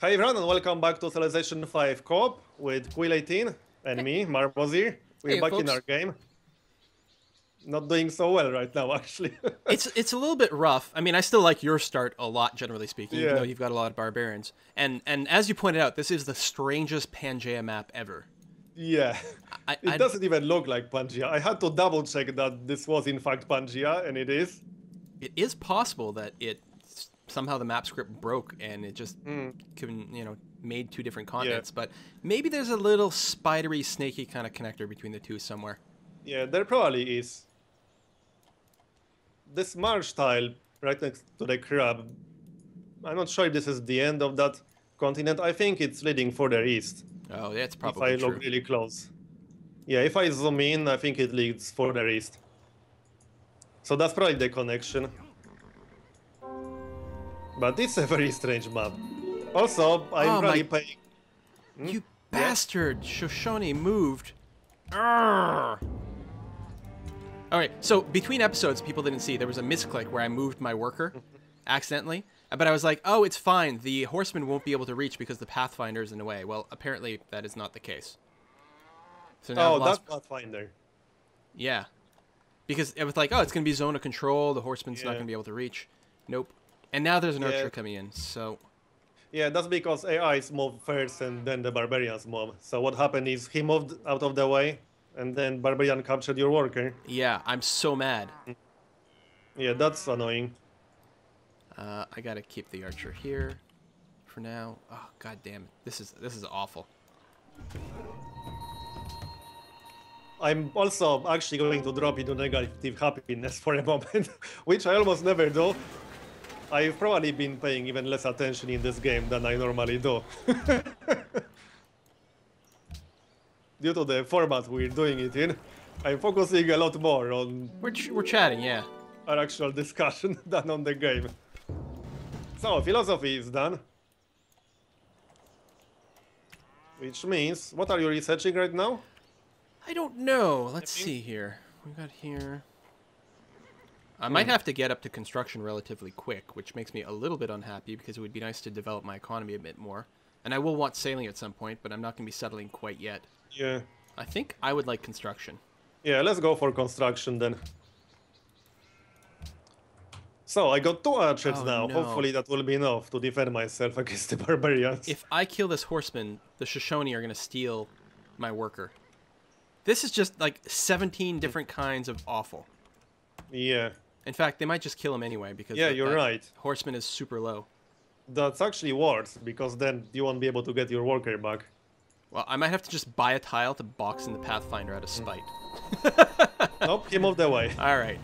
Hi everyone and welcome back to Civilization 5 Co-op with Quill18 and me, Marbozir. We're Hey, back folks. in our game. Not doing so well right now, actually. It's a little bit rough. I mean, I still like your start a lot, generally speaking, even though Yeah, you've got a lot of barbarians. And as you pointed out, this is the strangest Pangea map ever. yeah. It I doesn't even look like Pangea. I had to double check that this was in fact Pangea, and it is. it is possible that it somehow the map script broke and it just made two different Yeah, continents. But maybe there's a little spidery, snaky kind of connector between the two somewhere. yeah, there probably is. This marsh tile right next to the crab, I'm not sure if this is the end of that continent. I think it's leading further east, Oh, that's if I probably look true. really close. Yeah, if I zoom in, I think it leads further east. So that's probably the connection. But it's a very strange map. Also, I'm Oh probably my! paying... You bastard! Shoshone moved. Arrgh. All right, so between episodes, people didn't see there was a misclick where I moved my worker accidentally, but I was like, "Oh, it's fine. The horseman won't be able to reach because the pathfinder is in the way." Well, apparently that is not the case. So now I've Oh, lost. that's Pathfinder. Yeah, because it was like, "Oh, it's gonna be zone of control. The horseman's not Yeah. gonna be able to reach." Nope. And now there's an Yeah. archer coming in. So Yeah, that's because AIs move first and then the barbarians move. So what happened is he moved out of the way and then barbarian captured your worker. yeah, I'm so mad. Yeah, that's annoying. I gotta keep the archer here for now. Oh, god damn it! This is awful. I'm also actually going to drop into negative happiness for a moment, which I almost never do. I've probably been paying even less attention in this game than I normally do. Due to the format we're doing it in, I'm focusing a lot more on We're chatting, yeah. our actual discussion than on the game. So, philosophy is done. Which means, what are you researching right now? I don't know. Let's see here. We got here. I might have to get up to construction relatively quick, which makes me a little bit unhappy because it would be nice to develop my economy a bit more. And I will want sailing at some point, but I'm not going to be settling quite yet. Yeah. I think I would like construction. Yeah, let's go for construction then. So, I got 2 archers Oh, now. no. Hopefully that will be enough to defend myself against the barbarians. If I kill this horseman, the Shoshone are going to steal my worker. This is just like 17 different kinds of awful. Yeah. In fact, they might just kill him anyway because Yeah, you're that right. horseman is super low. That's actually worse, because then you won't be able to get your worker back. Well, I might have to just buy a tile to box in the Pathfinder out of spite. Nope, he moved away. All right.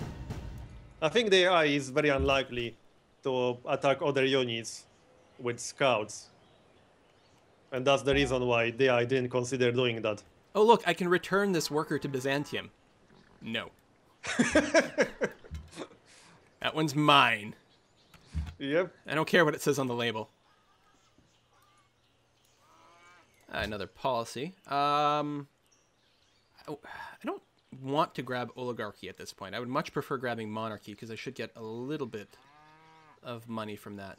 I think the AI is very unlikely to attack other units with scouts. And that's the reason why the AI didn't consider doing that. Oh, look, I can return this worker to Byzantium. No. That one's mine. Yep. I don't care what it says on the label. Another policy. I don't want to grab oligarchy at this point. I would much prefer grabbing monarchy because I should get a little bit of money from that.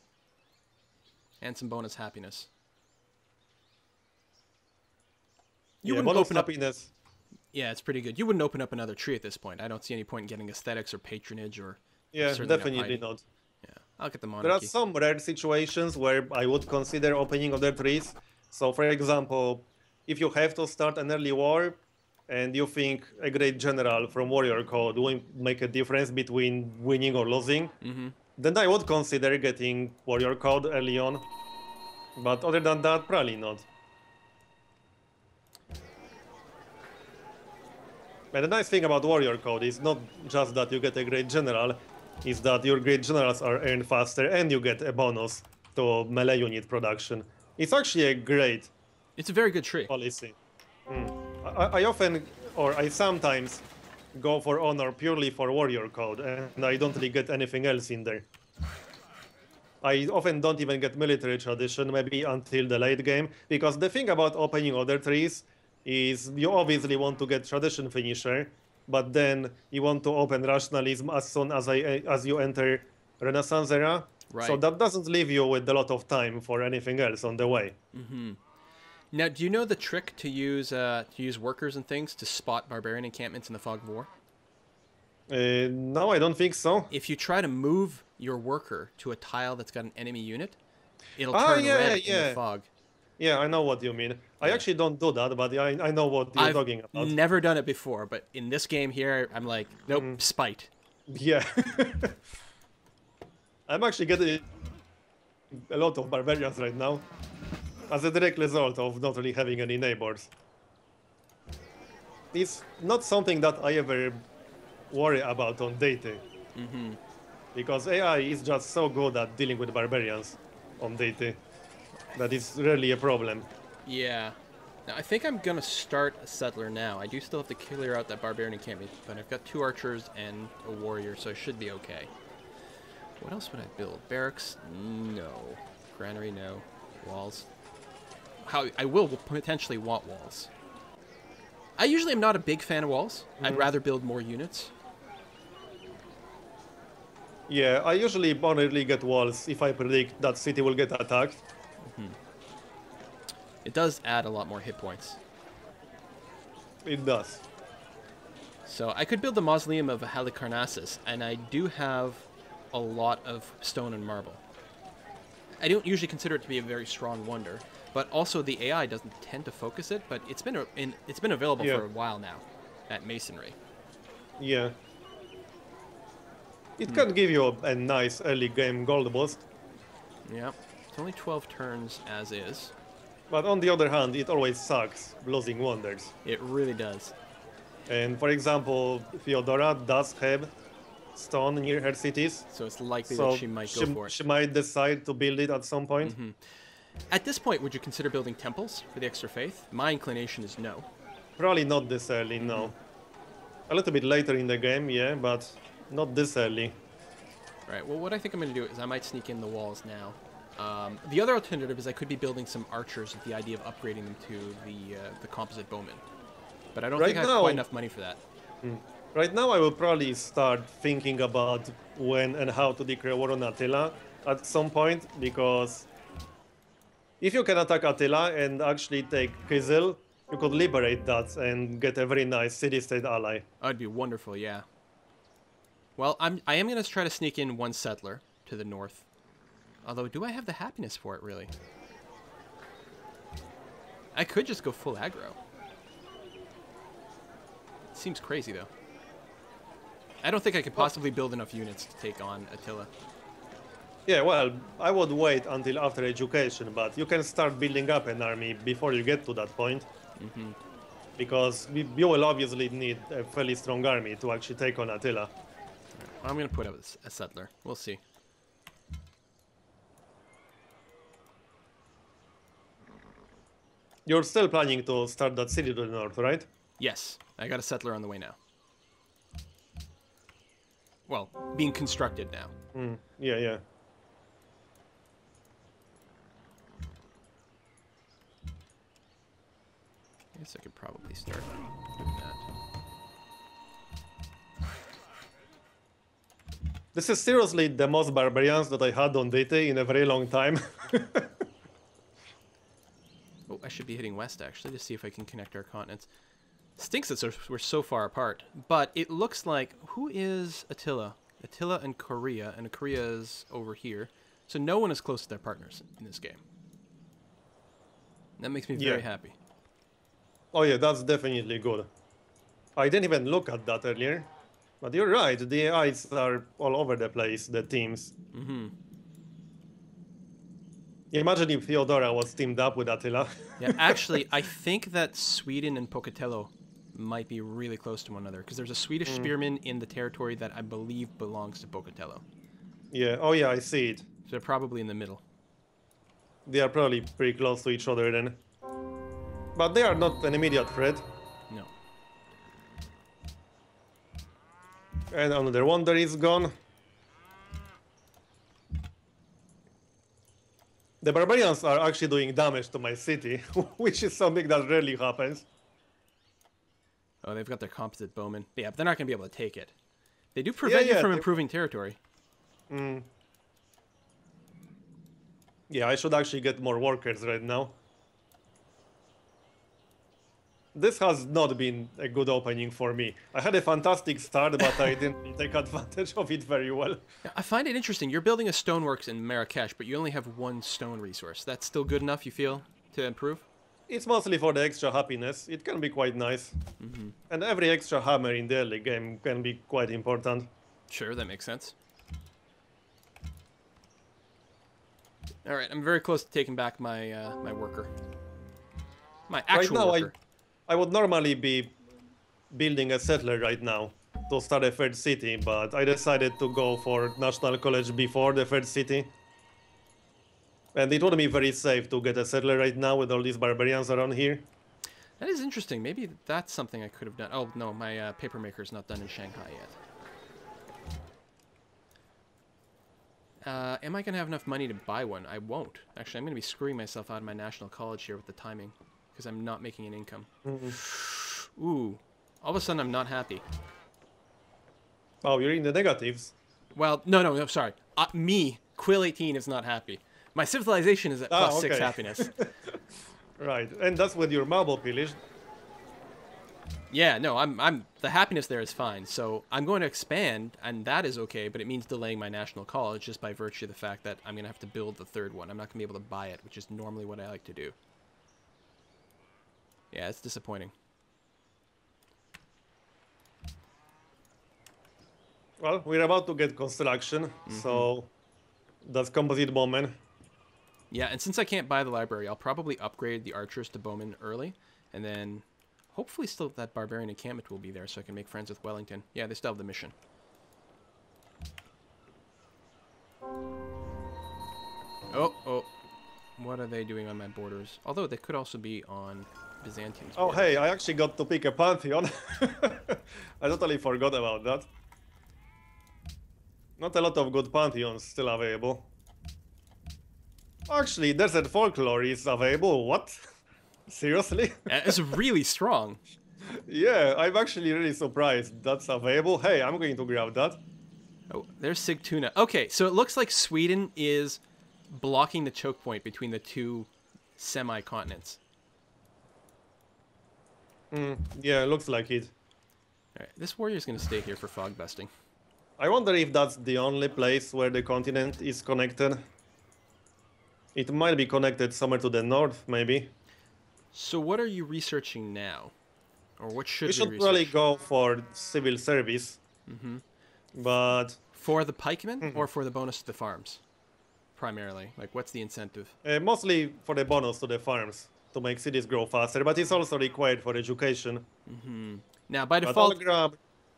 And some bonus happiness. You Yeah, wouldn't bonus open up... happiness. Yeah, it's pretty good. You wouldn't open up another tree at this point. I don't see any point in getting aesthetics or patronage or... Yeah, certainly not definitely hiding. not. Yeah, I'll get the There are monarchy. some rare situations where I would consider opening other trees. So, for example, if you have to start an early war and you think a great general from Warrior Code will make a difference between winning or losing, then I would consider getting Warrior Code early on. But other than that, probably not. And the nice thing about Warrior Code is not just that you get a great general, is that your great generals are earned faster and you get a bonus to melee unit production. It's actually a great It's a very good tree. policy. I often, or I sometimes, go for honor purely for Warrior Code, and I don't really get anything else in there. I often don't even get military tradition, maybe until the late game, because the thing about opening other trees is you obviously want to get tradition finisher, but then you want to open rationalism as soon as you enter Renaissance era, Right. So that doesn't leave you with a lot of time for anything else on the way. Now, do you know the trick to use workers and things to spot barbarian encampments in the fog of war? No, I don't think so. If you try to move your worker to a tile that's got an enemy unit, it'll Ah, turn yeah, red in the yeah. fog. Yeah, I know what you mean. I Yeah. actually don't do that, but I know what you're I've talking about. never done it before, but in this game here, I'm like, nope, spite. Yeah. I'm actually getting a lot of barbarians right now as a direct result of not really having any neighbors. It's not something that I ever worry about on Deity. Because AI is just so good at dealing with barbarians on Deity that it's rarely a problem. Yeah. Now, I think I'm going to start a settler now. I do still have to clear out that barbarian encampment, but I've got 2 archers and a warrior, so I should be okay. What else would I build? Barracks? No. Granary? No. Walls? I will potentially want walls. I usually am not a big fan of walls. I'd rather build more units. Yeah, I usually only get walls if I predict that city will get attacked. It does add a lot more hit points. It does. So I could build the Mausoleum of Halicarnassus, and I do have a lot of stone and marble. I don't usually consider it to be a very strong wonder, but also the AI doesn't tend to focus it, but it's been available for a while now at masonry. Yeah. It can give you a nice early game gold boost, Yeah, it's only 12 turns as is. but on the other hand, it always sucks losing wonders. It really does. And for example, Theodora does have stone near her cities, So it's likely so that she might go for it. she might decide to build it at some point. At this point, would you consider building temples for the extra faith? My inclination is no. Probably not this early, no. A little bit later in the game, yeah, but not this early. Right, well, what I think I'm going to do is I might sneak in the walls now. The other alternative is I could be building some archers with the idea of upgrading them to the composite bowmen. But I don't think I have quite enough money for that. Right now, I will probably start thinking about when and how to declare war on Attila at some point, because if you can attack Attila and actually take Kizil, you could liberate that and get a very nice city-state ally. That'd be wonderful, yeah. Well, I am going to try to sneak in 1 settler to the north. Although, do I have the happiness for it, really? I could just go full aggro. Seems crazy, though. I don't think I could possibly build enough units to take on Attila. Yeah, well, I would wait until after education, but you can start building up an army before you get to that point. Because you will obviously need a fairly strong army to actually take on Attila. I'm going to put up a settler. We'll see. You're still planning to start that city to the north, right? Yes, I got a settler on the way now. Well, being constructed now. Yeah, yeah. I guess I could probably start doing that. This is seriously the most barbarians that I had on Deity in a very long time. Oh, I should be hitting west, actually, to see if I can connect our continents. Stinks that we're so far apart. But it looks like... Who is Attila? Attila and Korea is over here. So no one is close to their partners in this game. That makes me very happy. Oh yeah, that's definitely good. I didn't even look at that earlier. But you're right, the AIs are all over the place, the teams. Imagine if Theodora was teamed up with Attila. Yeah, actually, I think that Sweden and Pocatello might be really close to one another, because there's a Swedish spearman in the territory that I believe belongs to Pocatello. Yeah, oh yeah, I see it. So they're probably in the middle. They are probably pretty close to each other then. But they are not an immediate threat. No. And another wonder is gone. The barbarians are actually doing damage to my city, which is something that rarely happens. Oh, they've got their composite bowmen. Yeah, but they're not going to be able to take it. They do prevent you from improving territory. Yeah, I should actually get more workers right now. This has not been a good opening for me. I had a fantastic start, but I didn't really take advantage of it very well. Yeah, I find it interesting. You're building a stoneworks in Marrakesh, but you only have one stone resource. That's still good enough, you feel, to improve? It's mostly for the extra happiness. It can be quite nice. And every extra hammer in the early game can be quite important. Sure, that makes sense. All right, I'm very close to taking back my my worker. My actual Right now, worker. I would normally be building a settler right now to start a third city, but I decided to go for National College before the third city. And it would be very safe to get a settler right now with all these barbarians around here. That is interesting. Maybe that's something I could have done. Oh, no, my paper maker's not done in Shanghai yet. Am I going to have enough money to buy one? I won't. Actually, I'm going to be screwing myself out of my national college here with the timing, because I'm not making an income. Ooh. All of a sudden, I'm not happy. Oh, you're in the negatives. Well, no, sorry. Me, Quill 18, is not happy. My civilization is at +6 okay. happiness. Right, and that's with your marble pillage. Yeah, no, I'm the happiness there is fine. So I'm going to expand, and that is okay, but it means delaying my national college just by virtue of the fact that I'm going to have to build the third one. I'm not going to be able to buy it, which is normally what I like to do. Yeah, it's disappointing. Well, we're about to get construction, so that's composite bowman. Yeah, and since I can't buy the library, I'll probably upgrade the archers to bowmen early, and then hopefully still that barbarian encampment will be there so I can make friends with Wellington. Yeah, they still have the mission. Oh. What are they doing on my borders? Although they could also be on Byzantium's Oh, borders. hey, I actually got to pick a pantheon. I totally forgot about that. Not a lot of good pantheons still available. Actually, Desert Folklore is available. What? Seriously? It's really strong. Yeah, I'm actually really surprised that's available. Hey, I'm going to grab that. Oh, there's Sigtuna. Okay, so it looks like Sweden is blocking the choke point between the two semi-continents. Yeah, looks like it. All right, this warrior's going to stay here for fog busting. I wonder if that's the only place where the continent is connected. It might be connected somewhere to the north, maybe. So what are you researching now? Or what should We should research? probably go for civil service. But For the pikemen or for the bonus to the farms? Primarily. Like, what's the incentive? mostly for the bonus to the farms to make cities grow faster, but it's also required for education. Now, by But default...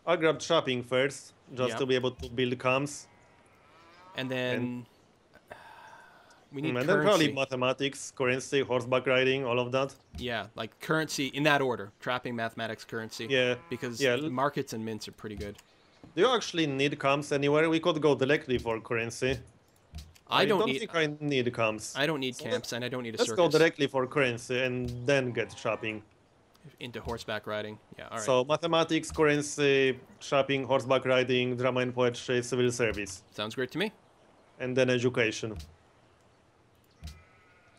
I'll grab shopping first, just Yep. to be able to build camps. And then... we need And currency. then probably mathematics, currency, horseback riding, all of that. Yeah, like currency in that order. Trapping, mathematics, currency. Yeah. Because Yeah. markets and mints are pretty good. Do you actually need camps anywhere? We could go directly for currency. I don't think I need camps. I don't need camps, and I don't need a Let's circus. go directly for currency and then get shopping. Into horseback riding. Yeah, all right. So mathematics, currency, shopping, horseback riding, drama and poetry, civil service, Sounds great to me. and then education.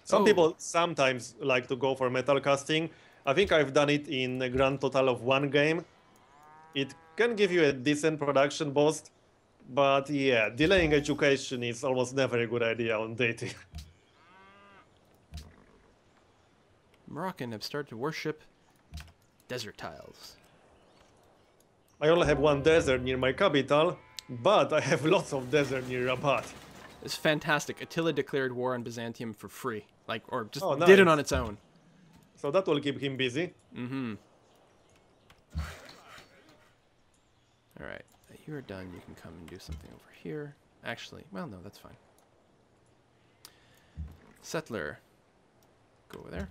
Some Oh. people sometimes like to go for metal casting. I think I've done it in a grand total of one game. It can give you a decent production boost, but yeah, delaying education is almost never a good idea on Deity. Moroccan have started to worship desert tiles. I only have one desert near my capital, but I have lots of desert near Rabat. It's fantastic. Attila declared war on Byzantium for free. Like, or just Oh, did it nice. on its own. So that will keep him busy. All right. You're done. You can come and do something over here. Actually, well, no, that's fine. Settler. Go over there.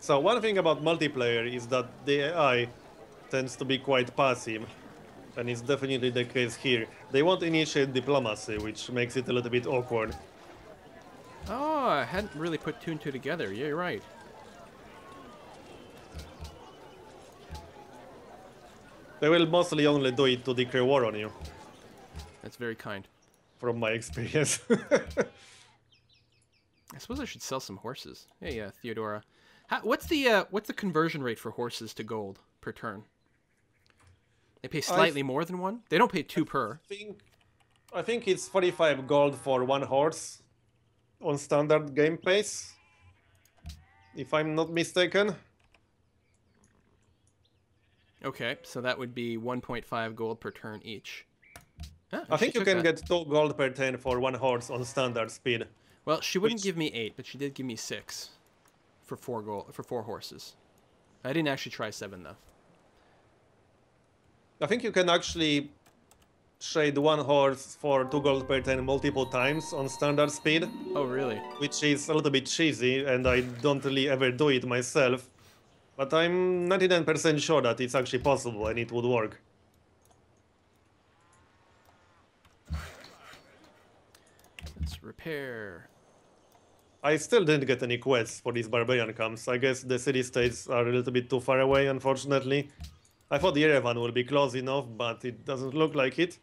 So one thing about multiplayer is that the AI tends to be quite passive, and it's definitely the case here. They won't initiate diplomacy, which makes it a little bit awkward. Oh, I hadn't really put two and two together. Yeah, you're right. They will mostly only do it to declare war on you, That's very kind. from my experience. I suppose I should sell some horses. Yeah, Theodora. What's the conversion rate for horses to gold per turn? They pay slightly more than one? They don't pay 2 per. I think it's 45 gold for 1 horse on standard game pace, if I'm not mistaken. Okay, so that would be 1.5 gold per turn each. I think you can get 2 gold per turn for 1 horse on standard speed. Well, she wouldn't give me 8, but she did give me 6 for 4 gold for 4 horses. I didn't actually try 7 though. I think you can actually trade 1 horse for 2 gold per turn multiple times on standard speed. Oh, really? Which is a little bit cheesy, and I don't really ever do it myself. But I'm 99% sure that it's actually possible and it would work. Let's repair. I still didn't get any quests for these barbarian camps. I guess the city-states are a little bit too far away, unfortunately. I thought Yerevan would be close enough, but it doesn't look like it.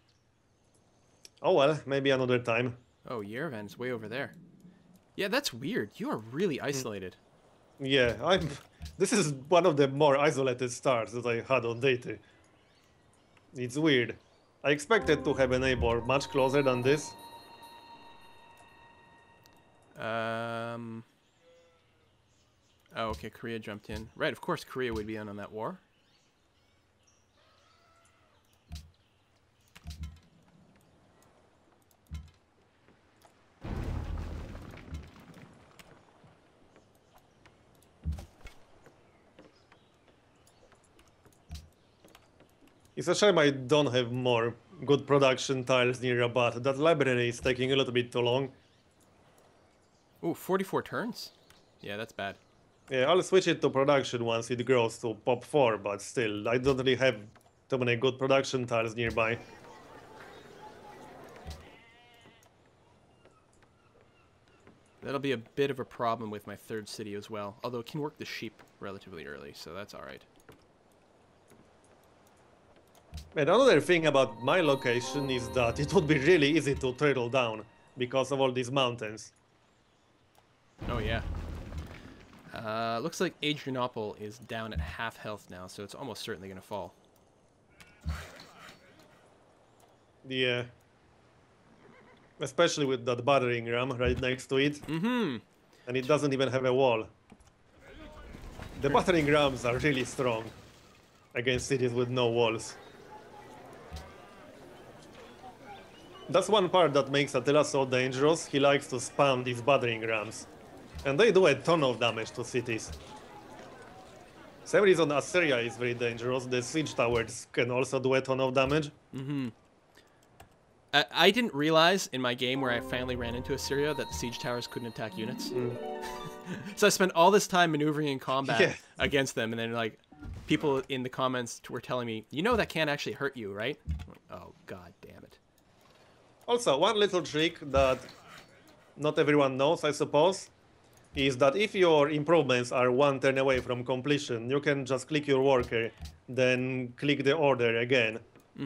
Oh well, maybe another time. Oh, Yerevan's way over there. Yeah, that's weird. You are really isolated. Yeah, this is one of the more isolated stars that I had on Deity. It's weird. I expected to have a neighbor much closer than this. Oh, okay, Korea jumped in. Right, of course Korea would be in on that war. It's a shame I don't have more good production tiles near Rabat. That library is taking a little bit too long. Ooh, 44 turns? Yeah, that's bad. Yeah, I'll switch it to production once it grows to pop 4, but still, I don't really have too many good production tiles nearby. That'll be a bit of a problem with my 3rd city as well, although it can work the sheep relatively early, so that's alright. And another thing about my location is that it would be really easy to turtle down because of all these mountains. Oh, yeah. Looks like Adrianople is down at half health now, so it's almost certainly going to fall. Yeah. Especially with that battering ram right next to it. Mm-hmm. And it doesn't even have a wall. The battering rams are really strong against cities with no walls. That's one part that makes Attila so dangerous. He likes to spam these battering rams. And they do a ton of damage to cities. Same reason Assyria is very dangerous. The siege towers can also do a ton of damage. Mm-hmm. I didn't realize in my game where I finally ran into Assyria that the siege towers couldn't attack units. So I spent all this time maneuvering in combat against them, and then like people in the comments were telling me, you know that can't actually hurt you, right? Oh, god damn it. Also, one little trick that not everyone knows, I suppose, is that if your improvements are 1 turn away from completion, you can just click your worker, then click the order again,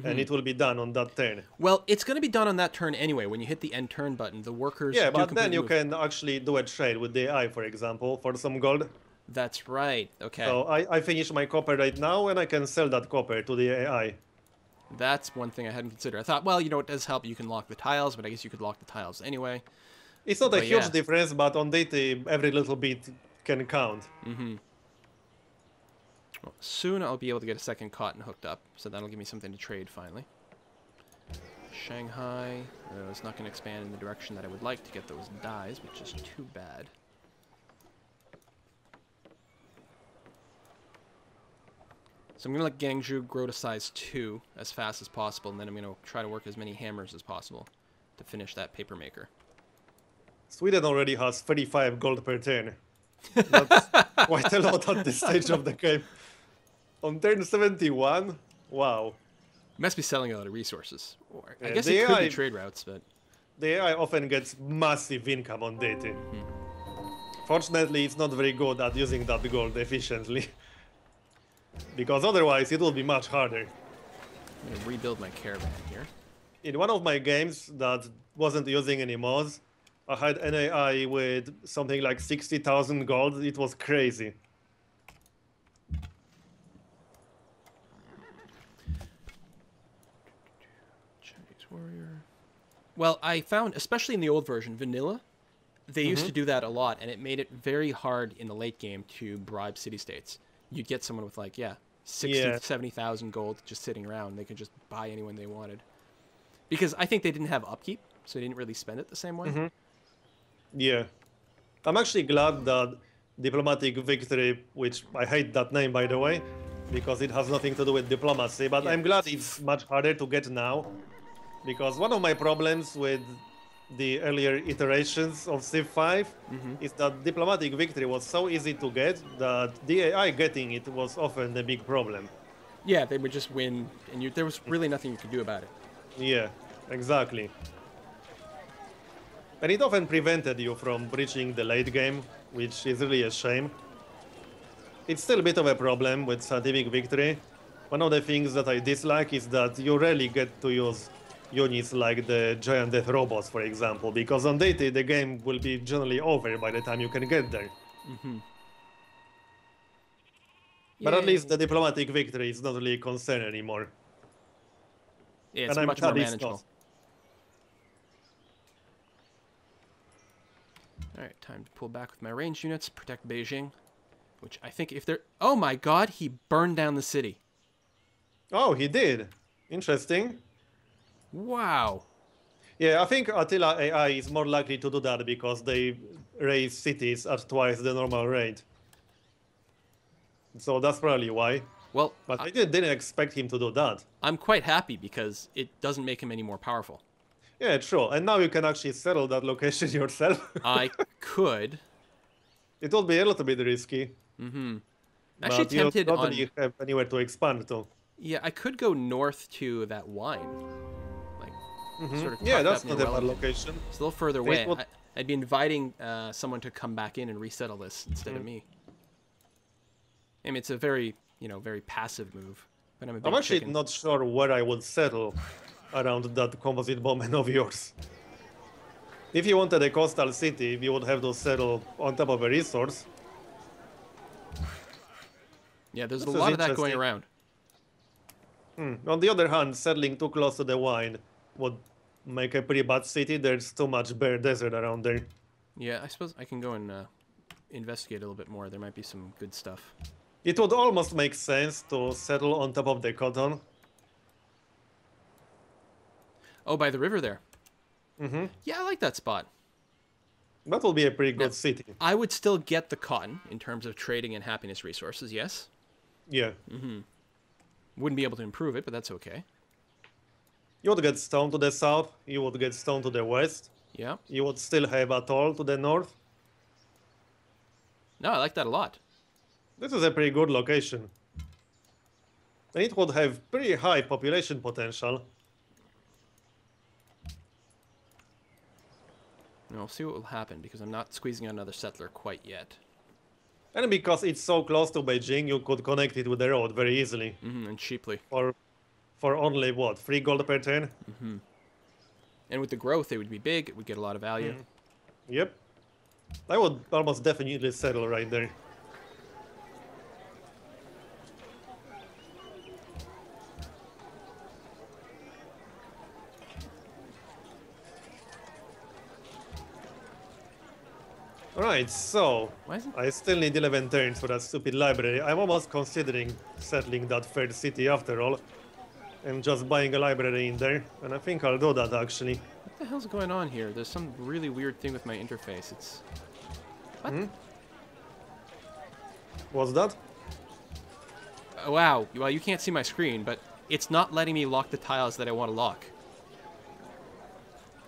and it will be done on that turn. Well, it's going to be done on that turn anyway. When you hit the end turn button, the workers Yeah, do but then you move. can actually do a trade with the AI, for example, for some gold. That's right. Okay. So I finish my copper right now, and I can sell that copper to the AI. That's one thing I hadn't considered. I thought, well, you know, it does help. You can lock the tiles, but I guess you could lock the tiles anyway. It's not a But huge yeah. difference, but on Deity, every little bit can count. Well, soon I'll be able to get a second cotton hooked up, so that'll give me something to trade finally. Shanghai. It's not going to expand in the direction that I would like to get those dyes, which is too bad. So I'm going to let Gangju grow to size 2 as fast as possible, and then I'm going to try to work as many hammers as possible to finish that paper maker. Sweden already has 35 gold per turn. That's quite a lot at this stage of the game. On turn 71? Wow. Must be selling a lot of resources. Or I Yeah, guess the it could AI be trade routes, but... The AI often gets massive income on Deity. Fortunately, it's not very good at using that gold efficiently. Because otherwise it will be much harder. I'm gonna rebuild my caravan here. In one of my games that wasn't using any mods, I had an AI with something like 60,000 gold. It was crazy. Chinese warrior. Well, I found, especially in the old version, vanilla, they used to do that a lot, and it made it very hard in the late game to bribe city-states. You'd get someone with, like, 60, 70,000 gold just sitting around. They could just buy anyone they wanted. Because I think they didn't have upkeep, so they didn't really spend it the same way. Yeah. I'm actually glad that Diplomatic Victory, which I hate that name, by the way, because it has nothing to do with diplomacy, but I'm glad it's much harder to get now. Because one of my problems with the earlier iterations of Civ 5 is that Diplomatic Victory was so easy to get that the AI getting it was often the big problem. Yeah, they would just win, and there was really nothing you could do about it. Yeah, exactly. And it often prevented you from reaching the late game, which is really a shame. It's still a bit of a problem with Scientific Victory. One of the things that I dislike is that you rarely get to use units like the Giant Death Robots, for example, because on Deity the game will be generally over by the time you can get there. But at least the Diplomatic Victory is not really a concern anymore. Yeah, it's much more manageable. Alright, time to pull back with my range units, protect Beijing. Which I think if they're... Oh my god, he burned down the city. Oh, he did. Interesting. Wow. Yeah, I think Attila AI is more likely to do that because they raise cities at twice the normal rate. So that's probably why. Well, but I didn't expect him to do that. I'm quite happy because it doesn't make him any more powerful. Yeah, true. And now you can actually settle that location yourself. I could. It would be a little bit risky. Actually tempted you don't on... really have anywhere to expand to. Yeah, I could go north to that wine. Like, sort of yeah, that's not a bad location. It's a little further away. I'd be inviting someone to come back in and resettle this instead of me. I mean, it's a very, very passive move. But I'm actually not sure where I would settle around that composite bomb of yours. If you wanted a coastal city, you would have to settle on top of a resource. Yeah, there's a lot of that going around. On the other hand, settling too close to the wine would make a pretty bad city. There's too much bare desert around there. Yeah, I suppose I can go and investigate a little bit more. There might be some good stuff. It would almost make sense to settle on top of the cotton. Oh, by the river there. Yeah, I like that spot. That will be a pretty good city. I would still get the cotton in terms of trading and happiness resources, yes? Yeah. Wouldn't be able to improve it, but that's okay. You would get stone to the south, you would get stone to the west. Yeah. You would still have atoll to the north. No, I like that a lot. This is a pretty good location. And it would have pretty high population potential. And we'll see what will happen, because I'm not squeezing out another settler quite yet. And because it's so close to Beijing, you could connect it with the road very easily. And cheaply. For only, what, 3 gold per turn? And with the growth, it would be big, it would get a lot of value. Yep. I would almost definitely settle right there. Alright, so I still need 11 turns for that stupid library. I'm almost considering settling that third city after all. And just buying a library in there. And I think I'll do that actually. What the hell's going on here? There's some really weird thing with my interface. It's... What? What's that? Oh, wow. Well, you can't see my screen, but it's not letting me lock the tiles that I want to lock.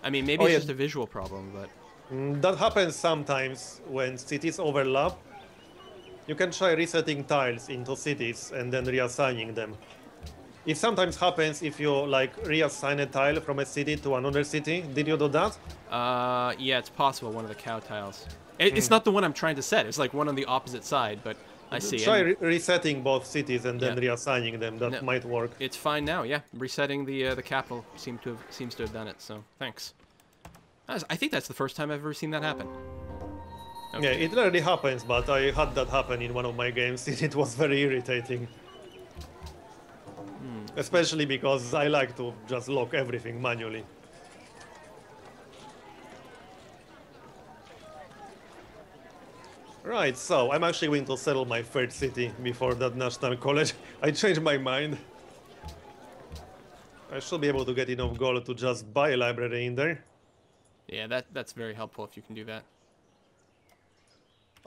I mean, maybe it's just a visual problem, but... That happens sometimes when cities overlap. You can try resetting tiles into cities and then reassigning them. It sometimes happens if you like reassign a tile from a city to another city. Did you do that? Yeah, it's possible, one of the cow tiles. It's not the one I'm trying to set. It's like one on the opposite side, but I see. Try And, resetting both cities and then yeah. reassigning them. That No, might work. it's fine now. Yeah, resetting the capital seems to have done it. So thanks. I think that's the first time I've ever seen that happen. Okay. Yeah, it rarely happens, but I had that happen in one of my games. It was very irritating. Especially because I like to just lock everything manually. Right, so I'm actually going to settle my third city before that national college. I changed my mind. I should be able to get enough gold to just buy a library in there. Yeah, that's very helpful if you can do that.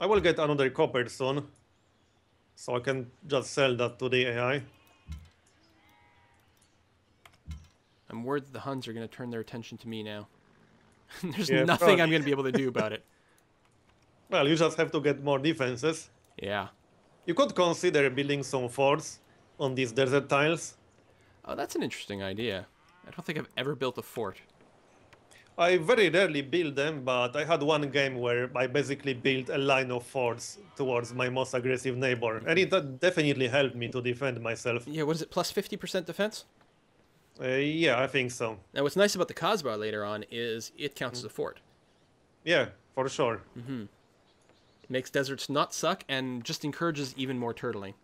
I will get another copper soon, so I can just sell that to the AI. I'm worried that the Huns are going to turn their attention to me now. There's Yeah, nothing probably. I'm going to be able to do about it. Well, you just have to get more defenses. Yeah. You could consider building some forts on these desert tiles. Oh, that's an interesting idea. I don't think I've ever built a fort. I very rarely build them, but I had one game where I basically built a line of forts towards my most aggressive neighbor, and it definitely helped me to defend myself. Yeah, what is it, plus 50% defense? Yeah, I think so. Now, what's nice about the Kasbah later on is it counts as a fort. Yeah, for sure. Makes deserts not suck and just encourages even more turtling.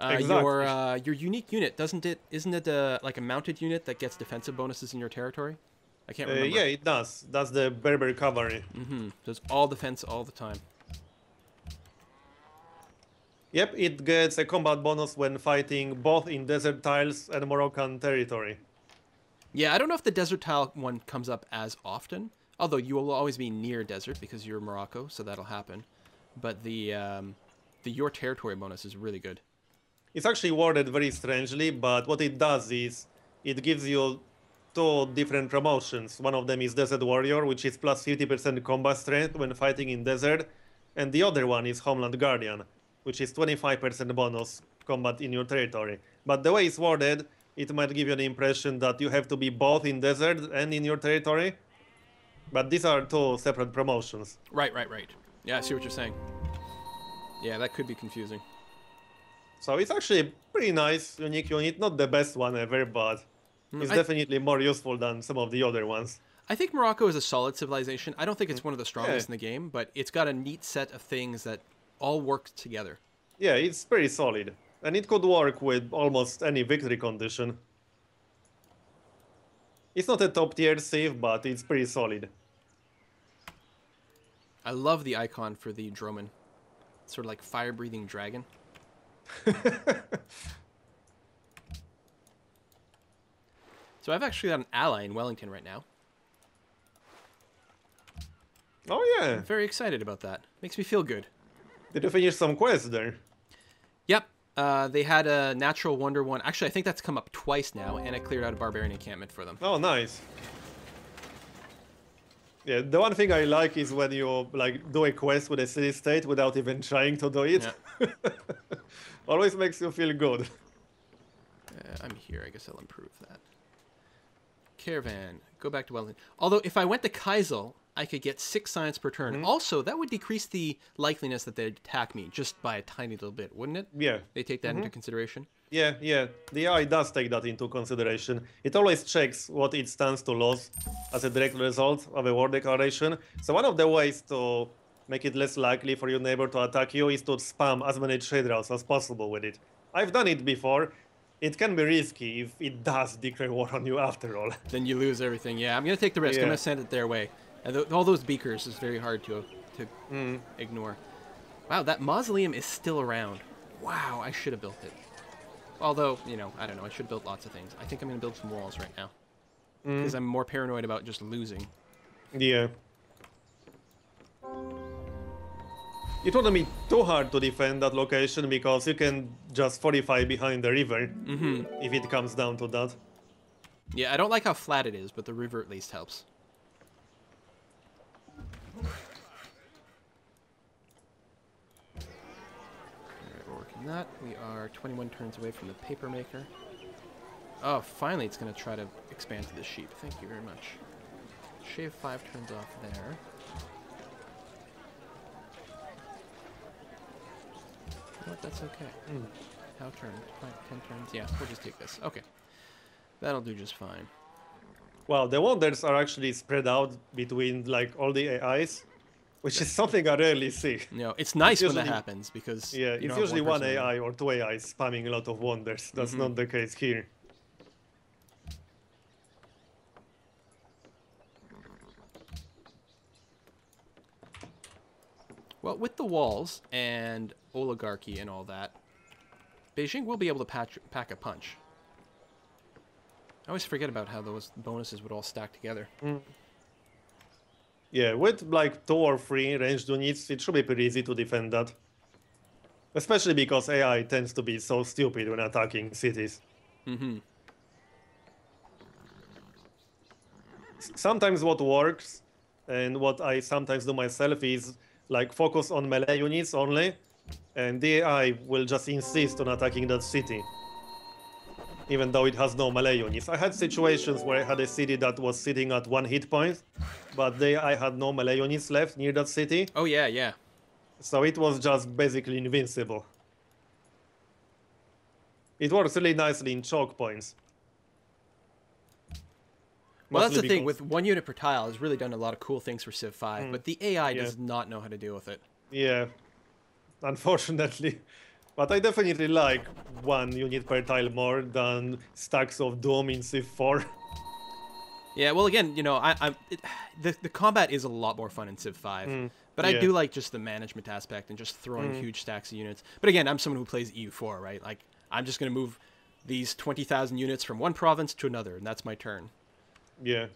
Exactly. Your unique unit, isn't it like a mounted unit that gets defensive bonuses in your territory? I can't remember. Yeah, it does. That's the Berber cavalry. Does all defense all the time. Yep, it gets a combat bonus when fighting both in desert tiles and Moroccan territory. Yeah, I don't know if the desert tile one comes up as often, although you will always be near desert because you're Morocco, so that'll happen. But the your territory bonus is really good. It's actually worded very strangely, but what it does is it gives you two different promotions. One of them is Desert Warrior, which is plus 50% combat strength when fighting in desert, and the other one is Homeland Guardian, which is 25% bonus combat in your territory. But the way it's worded, it might give you an impression that you have to be both in desert and in your territory. But these are two separate promotions. Right. Yeah, I see what you're saying. Yeah, that could be confusing. So it's actually a pretty nice, unique unit. Not the best one ever, but it's definitely more useful than some of the other ones. I think Morocco is a solid civilization. I don't think it's one of the strongest in the game, but it's got a neat set of things that all work together. Yeah, it's pretty solid. And it could work with almost any victory condition. It's not a top tier save, but it's pretty solid. I love the icon for the Droman. It's sort of like fire-breathing dragon. So I've actually got an ally in Wellington right now. Oh yeah. I'm very excited about that. Makes me feel good. Did you finish some quests there? Yep. They had a natural wonder one. Actually, I think that's come up twice now, and I cleared out a barbarian encampment for them. Oh, nice. Yeah, the one thing I like is when you like do a quest with a city state without even trying to do it. Yeah. Always makes you feel good. I'm here. I guess I'll improve that. Caravan. Go back to Wellington. Although, if I went to Kaisel, I could get 6 science per turn. Also, that would decrease the likeliness that they'd attack me just by a tiny little bit, wouldn't it? Yeah. They take that into consideration? Yeah. The AI does take that into consideration. It always checks what it stands to lose as a direct result of a war declaration. So one of the ways to make it less likely for your neighbor to attack you is to spam as many trade routes as possible with it. I've done it before. It can be risky if it does declare war on you after all. Then you lose everything. Yeah, I'm going to take the risk. Yeah. I'm going to send it their way. And all those beakers is very hard to ignore. Wow, that mausoleum is still around. Wow, I should have built it. Although, you know, I don't know. I should have built lots of things. I think I'm going to build some walls right now. Because I'm more paranoid about just losing. Yeah. It wouldn't be too hard to defend that location because you can just fortify behind the river if it comes down to that. Yeah, I don't like how flat it is, but the river at least helps. Alright, we're working that. We are 21 turns away from the paper maker. Oh, finally it's going to try to expand to the sheep. Thank you very much. Shave 5 turns off there. what? That's okay. How turn? 10 turns? Yeah, we'll just take this. Okay. That'll do just fine. Well, the wonders are actually spread out between like all the AIs, which is something I rarely see. No, it's nice when that usually- happens because Yeah, you it's don't have usually one person AI or two AIs spamming a lot of wonders. That's not the case here. Well, with the walls and oligarchy and all that, Beijing will be able to pack a punch. I always forget about how those bonuses would all stack together. Yeah, with like 2 or 3 ranged units, it should be pretty easy to defend that. Especially because AI tends to be so stupid when attacking cities. Sometimes what works, and what I sometimes do myself, is like focus on melee units only, and the AI will just insist on attacking that city, even though it has no melee units. I had situations where I had a city that was sitting at 1 hit point, but I had no melee units left near that city, Oh, yeah, yeah. so it was just basically invincible. It works really nicely in choke points. Well, that's Mostly the thing. because- With 1 unit per tile, it's really done a lot of cool things for Civ 5, but the AI yeah. does not know how to deal with it. Yeah, unfortunately. But I definitely like 1 unit per tile more than stacks of Doom in Civ 4. Yeah, well, again, you know, the combat is a lot more fun in Civ 5, but I yeah. do like just the management aspect and just throwing huge stacks of units. But again, I'm someone who plays EU4, right? Like, I'm just going to move these 20,000 units from one province to another, and that's my turn. Yeah.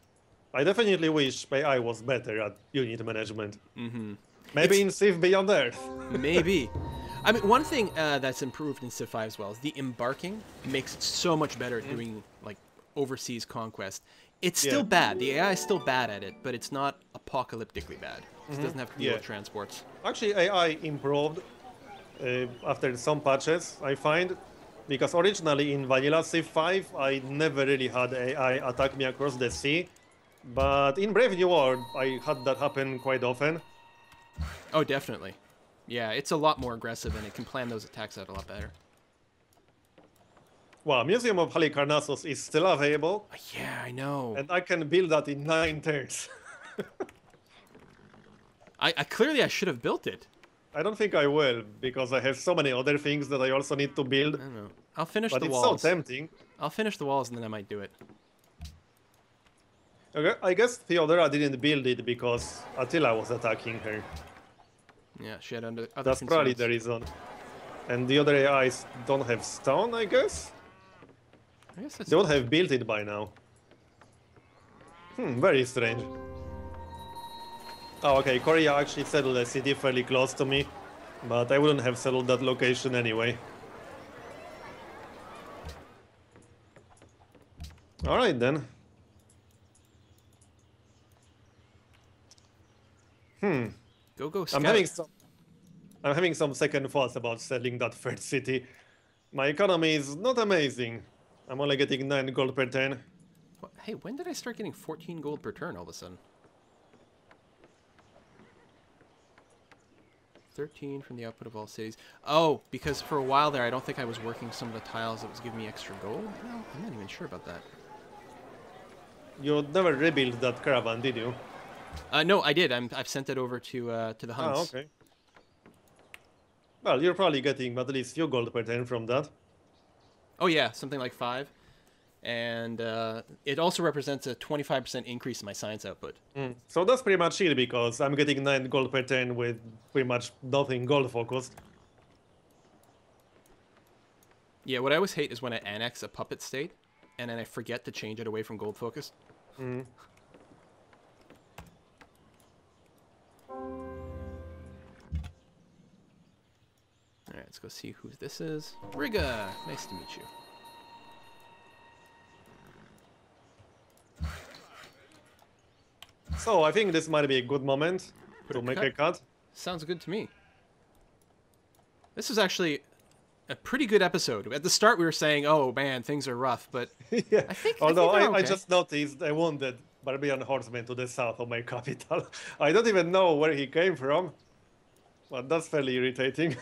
I definitely wish AI was better at unit management. Maybe in Civ Beyond Earth. Maybe. I mean, one thing that's improved in Civ 5 as well is the embarking makes it so much better at doing, like, overseas conquest. It's still Yeah. bad. The AI is still bad at it, but it's not apocalyptically bad. It doesn't have to deal Yeah. with transports. Actually, AI improved after some patches, I find. Because originally in Vanilla Civ 5, I never really had AI attack me across the sea. But in Brave New World, I had that happen quite often. Oh, definitely. Yeah, it's a lot more aggressive, and it can plan those attacks out a lot better. Well, Museum of Halicarnassus is still available, Yeah, I know. and I can build that in 9 turns. I clearly I should have built it. I don't think I will, because I have so many other things that I also need to build. I don't know. I'll finish But the it's walls. so tempting. I'll finish the walls, and then I might do it. Okay, I guess Theodora didn't build it because Attila was attacking her. Yeah, she had other That's probably the concerns. reason. And the other AIs don't have stone, I guess? I guess that's They would have built it by now. Very strange. Oh, okay, Korea actually settled a city fairly close to me, but I wouldn't have settled that location anyway. Alright then. go scout. I'm having some second thoughts about selling that third city. My economy is not amazing. I'm only getting 9 gold per turn. Hey, when did I start getting 14 gold per turn all of a sudden? 13 from the output of all cities. Oh, because for a while there, I don't think I was working some of the tiles that was giving me extra gold. No, I'm not even sure about that. You never rebuilt that caravan, did you? No, I did. I've sent it over to the hunts. Oh, okay. Well, you're probably getting at least few gold per turn from that. Oh yeah, something like 5. And it also represents a 25% increase in my science output. So that's pretty much it, because I'm getting 9 gold per turn with pretty much nothing gold focused. Yeah, what I always hate is when I annex a puppet state, and then I forget to change it away from gold focus. Alright, let's go see who this is. Riga! Nice to meet you. So I think this might be a good moment Put to a make cut. a cut. Sounds good to me. This is actually a pretty good episode. At the start we were saying, oh man, things are rough, but Yeah. Although they're I okay. just noticed a wounded barbarian horseman to the south of my capital. I don't even know where he came from, but that's fairly irritating.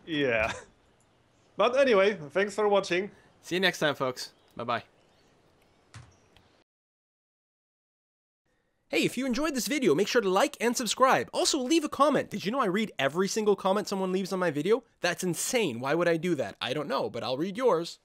Yeah. But anyway, thanks for watching. See you next time, folks. Bye-bye. Hey, if you enjoyed this video, make sure to like and subscribe. Also, leave a comment. Did you know I read every single comment someone leaves on my video? That's insane. Why would I do that? I don't know, but I'll read yours.